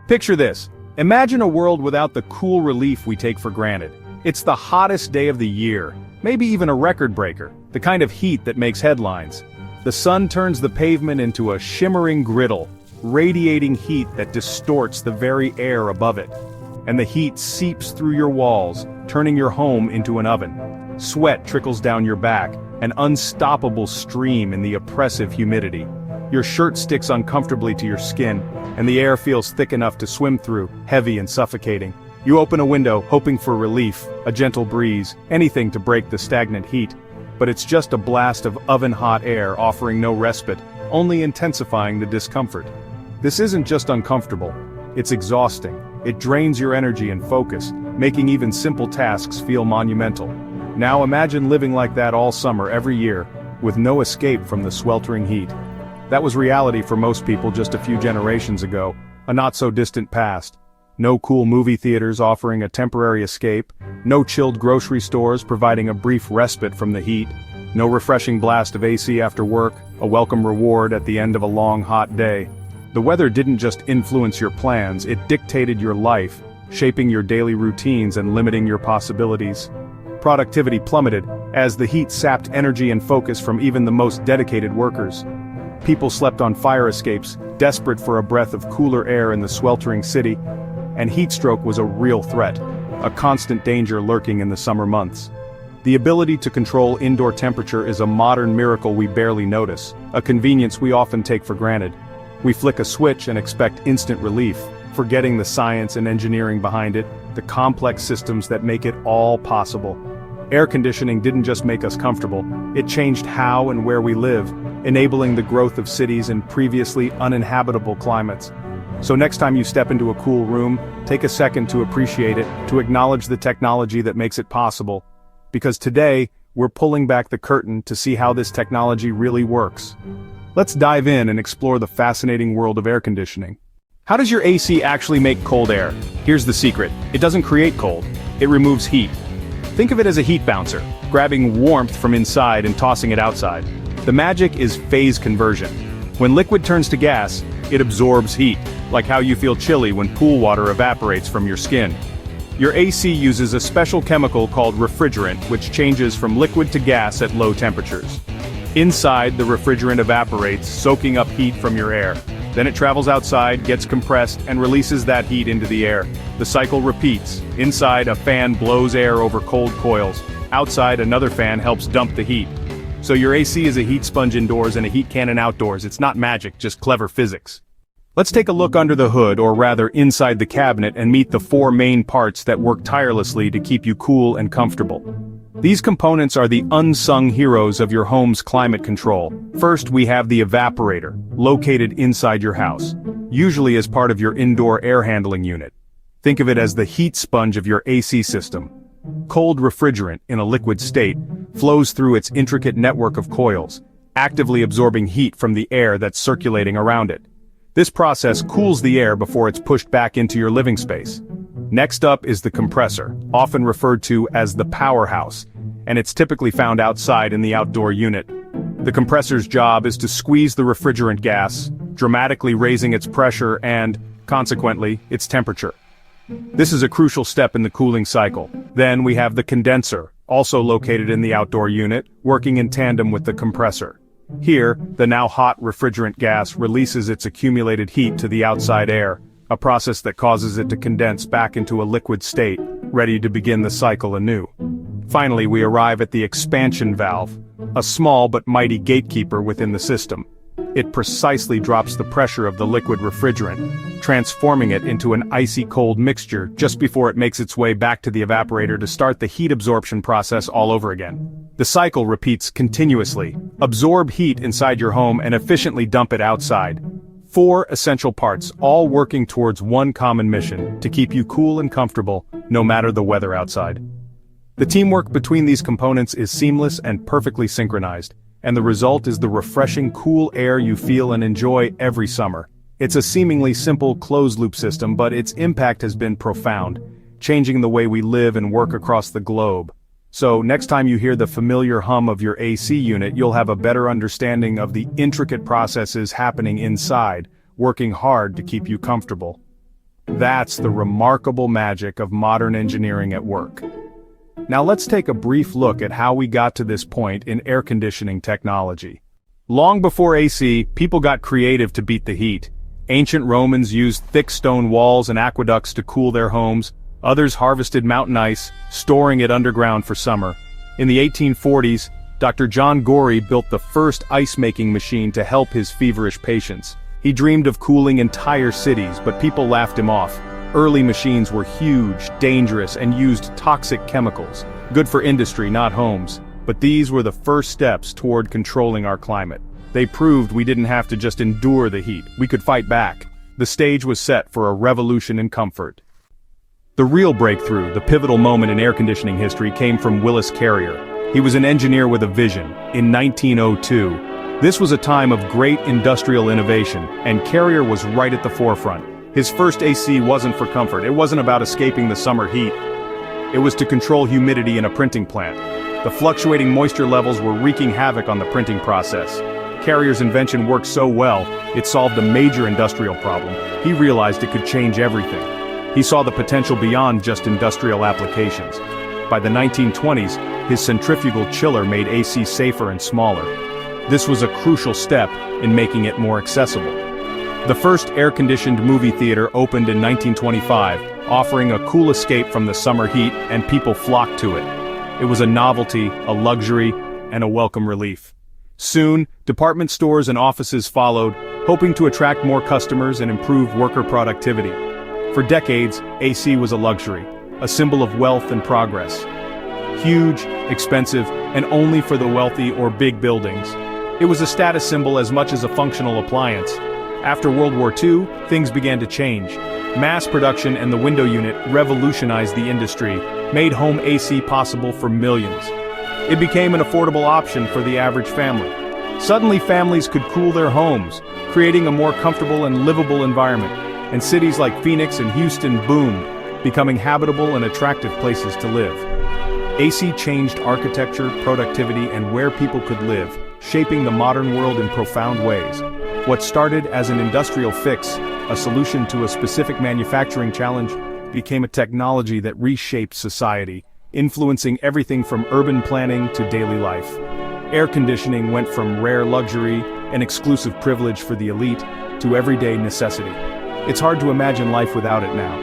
Picture this. Imagine a world without the cool relief we take for granted. It's the hottest day of the year, maybe even a record breaker, the kind of heat that makes headlines. The sun turns the pavement into a shimmering griddle, radiating heat that distorts the very air above it. And the heat seeps through your walls, turning your home into an oven. Sweat trickles down your back, an unstoppable stream in the oppressive humidity. Your shirt sticks uncomfortably to your skin, and the air feels thick enough to swim through, heavy and suffocating. You open a window, hoping for relief, a gentle breeze, anything to break the stagnant heat. But it's just a blast of oven-hot air offering no respite, only intensifying the discomfort. This isn't just uncomfortable, it's exhausting. It drains your energy and focus, making even simple tasks feel monumental. Now imagine living like that all summer every year, with no escape from the sweltering heat. That was reality for most people just a few generations ago, a not-so-distant past. No cool movie theaters offering a temporary escape, no chilled grocery stores providing a brief respite from the heat, no refreshing blast of AC after work, a welcome reward at the end of a long hot day. The weather didn't just influence your plans, it dictated your life, shaping your daily routines and limiting your possibilities. Productivity plummeted, as the heat sapped energy and focus from even the most dedicated workers. People slept on fire escapes, desperate for a breath of cooler air in the sweltering city, and heat stroke was a real threat, a constant danger lurking in the summer months. The ability to control indoor temperature is a modern miracle we barely notice, a convenience we often take for granted. We flick a switch and expect instant relief, forgetting the science and engineering behind it, the complex systems that make it all possible. Air conditioning didn't just make us comfortable, it changed how and where we live, enabling the growth of cities in previously uninhabitable climates. So next time you step into a cool room, take a second to appreciate it, to acknowledge the technology that makes it possible. Because today, we're pulling back the curtain to see how this technology really works. Let's dive in and explore the fascinating world of air conditioning. How does your AC actually make cold air? Here's the secret. It doesn't create cold. It removes heat. Think of it as a heat bouncer, grabbing warmth from inside and tossing it outside. The magic is phase conversion. When liquid turns to gas, it absorbs heat, like how you feel chilly when pool water evaporates from your skin. Your AC uses a special chemical called refrigerant, which changes from liquid to gas at low temperatures. Inside, the refrigerant evaporates, soaking up heat from your air. Then it travels outside, gets compressed, and releases that heat into the air. The cycle repeats. Inside, a fan blows air over cold coils. Outside, another fan helps dump the heat. So your AC is a heat sponge indoors and a heat cannon outdoors. It's not magic, just clever physics. Let's take a look under the hood, or rather inside the cabinet, and meet the four main parts that work tirelessly to keep you cool and comfortable. These components are the unsung heroes of your home's climate control. First, we have the evaporator, located inside your house, usually as part of your indoor air handling unit. Think of it as the heat sponge of your AC system. Cold refrigerant, in a liquid state, flows through its intricate network of coils, actively absorbing heat from the air that's circulating around it. This process cools the air before it's pushed back into your living space. Next up is the compressor, often referred to as the powerhouse, and it's typically found outside in the outdoor unit. The compressor's job is to squeeze the refrigerant gas, dramatically raising its pressure and, consequently, its temperature. This is a crucial step in the cooling cycle. Then we have the condenser, also located in the outdoor unit, working in tandem with the compressor. Here, the now hot refrigerant gas releases its accumulated heat to the outside air, a process that causes it to condense back into a liquid state, ready to begin the cycle anew. Finally, we arrive at the expansion valve, a small but mighty gatekeeper within the system. It precisely drops the pressure of the liquid refrigerant, transforming it into an icy cold mixture just before it makes its way back to the evaporator to start the heat absorption process all over again. The cycle repeats continuously. Absorb heat inside your home and efficiently dump it outside. Four essential parts, all working towards one common mission, to keep you cool and comfortable, no matter the weather outside. The teamwork between these components is seamless and perfectly synchronized, and the result is the refreshing cool air you feel and enjoy every summer. It's a seemingly simple closed-loop system, but its impact has been profound, changing the way we live and work across the globe. So, next time you hear the familiar hum of your AC unit, you'll have a better understanding of the intricate processes happening inside, working hard to keep you comfortable. That's the remarkable magic of modern engineering at work. Now let's take a brief look at how we got to this point in air conditioning technology. Long before AC, people got creative to beat the heat. Ancient Romans used thick stone walls and aqueducts to cool their homes. Others harvested mountain ice, storing it underground for summer. In the 1840s, Dr. John Gorey built the first ice-making machine to help his feverish patients. He dreamed of cooling entire cities, but people laughed him off. Early machines were huge, dangerous, and used toxic chemicals. Good for industry, not homes. But these were the first steps toward controlling our climate. They proved we didn't have to just endure the heat, we could fight back. The stage was set for a revolution in comfort. The real breakthrough, the pivotal moment in air conditioning history, came from Willis Carrier. He was an engineer with a vision. In 1902, this was a time of great industrial innovation, and Carrier was right at the forefront. His first AC wasn't for comfort, it wasn't about escaping the summer heat. It was to control humidity in a printing plant. The fluctuating moisture levels were wreaking havoc on the printing process. Carrier's invention worked so well, it solved a major industrial problem. He realized it could change everything. He saw the potential beyond just industrial applications. By the 1920s, his centrifugal chiller made AC safer and smaller. This was a crucial step in making it more accessible. The first air-conditioned movie theater opened in 1925, offering a cool escape from the summer heat, and people flocked to it. It was a novelty, a luxury, and a welcome relief. Soon, department stores and offices followed, hoping to attract more customers and improve worker productivity. For decades, AC was a luxury, a symbol of wealth and progress. Huge, expensive, and only for the wealthy or big buildings. It was a status symbol as much as a functional appliance. After World War II, things began to change. Mass production and the window unit revolutionized the industry, made home AC possible for millions. It became an affordable option for the average family. Suddenly families could cool their homes, creating a more comfortable and livable environment, and cities like Phoenix and Houston boomed, becoming habitable and attractive places to live. AC changed architecture, productivity, and where people could live, shaping the modern world in profound ways. What started as an industrial fix, a solution to a specific manufacturing challenge, became a technology that reshaped society, influencing everything from urban planning to daily life. Air conditioning went from rare luxury and exclusive privilege for the elite to everyday necessity. It's hard to imagine life without it now,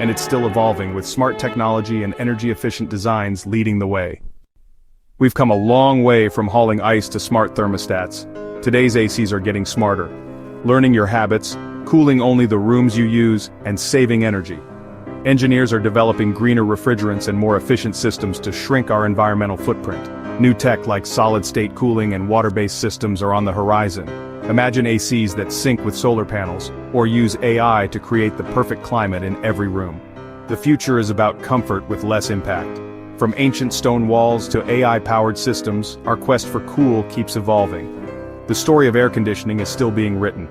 and it's still evolving with smart technology and energy-efficient designs leading the way. We've come a long way from hauling ice to smart thermostats. Today's ACs are getting smarter, learning your habits, cooling only the rooms you use, and saving energy. Engineers are developing greener refrigerants and more efficient systems to shrink our environmental footprint. New tech like solid-state cooling and water-based systems are on the horizon. Imagine ACs that sync with solar panels, or use AI to create the perfect climate in every room. The future is about comfort with less impact. From ancient stone walls to AI-powered systems, our quest for cool keeps evolving. The story of air conditioning is still being written.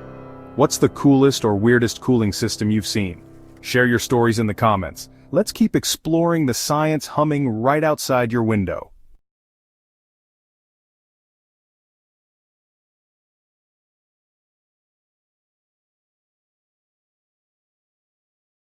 What's the coolest or weirdest cooling system you've seen? Share your stories in the comments. Let's keep exploring the science humming right outside your window.